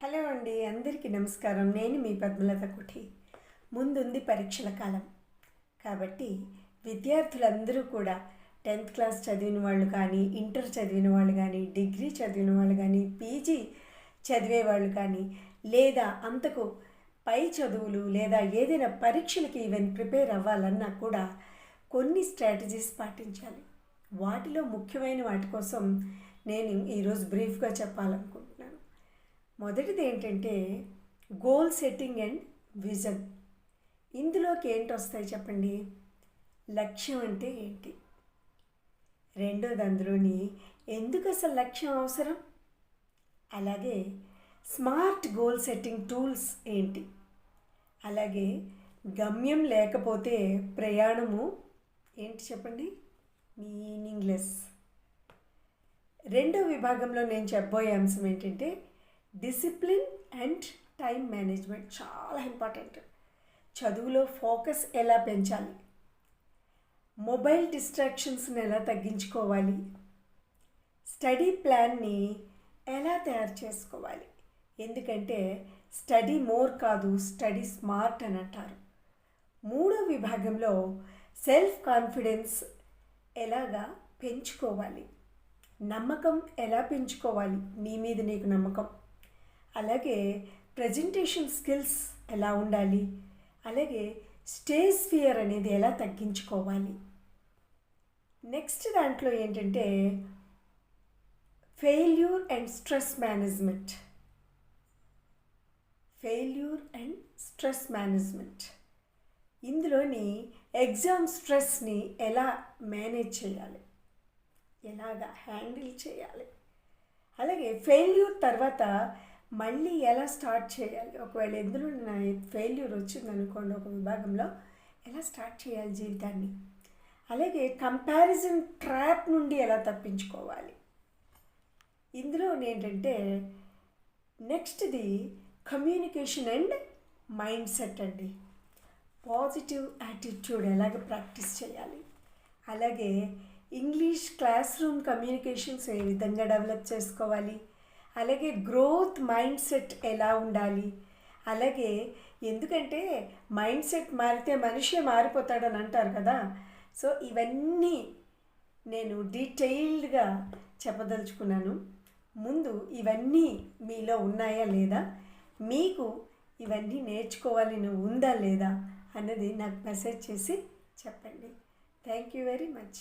Hello అండి, అందరికీ నమస్కారం. నేను మీ పద్మలత కుఠి. ముందుంది పరీక్షల కాలం కాబట్టి విద్యార్థులందరూ కూడా 10th క్లాస్ చదివిన వాళ్ళు కానీ, ఇంటర్ చదివిన వాళ్ళు కానీ, డిగ్రీ చదివిన వాళ్ళు కానీ, పీజీ చదివే వాళ్ళు కానీ, లేదా అంతకు పై చదువులు లేదా ఏదైనా పరీక్షలకి ఈవెన్ ప్రిపేర్ అవ్వాలన్నా కూడా కొన్ని స్ట్రాటజీస్ పాటించాలి. వాటిలో ముఖ్యమైన వాటి కోసం నేను ఈరోజు బ్రీఫ్గా చెప్పాలనుకుంటున్నాను. మొదటిది ఏంటంటే గోల్ సెట్టింగ్ అండ్ విజన్. ఇందులోకి ఏంటి వస్తాయి చెప్పండి? లక్ష్యం అంటే ఏంటి? రెండోది అందులోని ఎందుకు అసలు లక్ష్యం అవసరం? అలాగే స్మార్ట్ గోల్ సెట్టింగ్ టూల్స్ ఏంటి? అలాగే గమ్యం లేకపోతే ప్రయాణము ఏంటి చెప్పండి? మీనింగ్లెస్. రెండో విభాగంలో నేను చెప్పబోయే అంశం ఏంటంటే డిసిప్లిన్ అండ్ టైం మేనేజ్మెంట్. చాలా ఇంపార్టెంట్. చదువులో ఫోకస్ ఎలా పెంచాలి, మొబైల్ డిస్ట్రాక్షన్స్ని ఎలా తగ్గించుకోవాలి, స్టడీ ప్లాన్ని ఎలా తయారు చేసుకోవాలి. ఎందుకంటే స్టడీ మోర్ కాదు, స్టడీ స్మార్ట్ అని అంటారు. మూడో విభాగంలో సెల్ఫ్ కాన్ఫిడెన్స్ ఎలాగా పెంచుకోవాలి, నమ్మకం ఎలా పెంచుకోవాలి, నీ మీద నీకు నమ్మకం. అలాగే ప్రజెంటేషన్ స్కిల్స్ ఎలా ఉండాలి, అలాగే స్టేజ్ ఫియర్ అనేది ఎలా తగ్గించుకోవాలి. నెక్స్ట్ దాంట్లో ఏంటంటే failure and stress management. Failure and stress management. ఇందులోని ఎగ్జామ్ స్ట్రెస్ని ఎలా మేనేజ్ చేయాలి, ఎలాగా హ్యాండిల్ చేయాలి. అలాగే ఫెయిల్యూర్ తర్వాత మళ్ళీ ఎలా స్టార్ట్ చేయాలి. ఒకవేళ ఎందులో నా ఫెయిల్యూర్ వచ్చిందనుకోండి ఒక విభాగంలో, ఎలా స్టార్ట్ చేయాలి జీవితాన్ని. అలాగే కంపారిజన్ ట్రాప్ నుండి ఎలా తప్పించుకోవాలి. ఇందులో ఏంటంటే నెక్స్ట్ది కమ్యూనికేషన్ అండ్ మైండ్ సెట్ అండి. పాజిటివ్ యాటిట్యూడ్ ఎలాగ ప్రాక్టీస్ చేయాలి. అలాగే ఇంగ్లీష్ క్లాస్ రూమ్ కమ్యూనికేషన్స్ ఏ విధంగా డెవలప్ చేసుకోవాలి. అలాగే గ్రోత్ మైండ్ సెట్ ఎలా ఉండాలి. అలాగే ఎందుకంటే మైండ్ సెట్ మారితే మనిషే మారిపోతాడని అంటారు కదా. సో ఇవన్నీ నేను డీటెయిల్డ్గా చెప్పదలుచుకున్నాను. ముందు ఇవన్నీ మీలో ఉన్నాయా లేదా, మీకు ఇవన్నీ నేర్చుకోవాలని ఉందా లేదా అన్నది నాకు మెసేజ్ చేసి చెప్పండి. Thank you very much.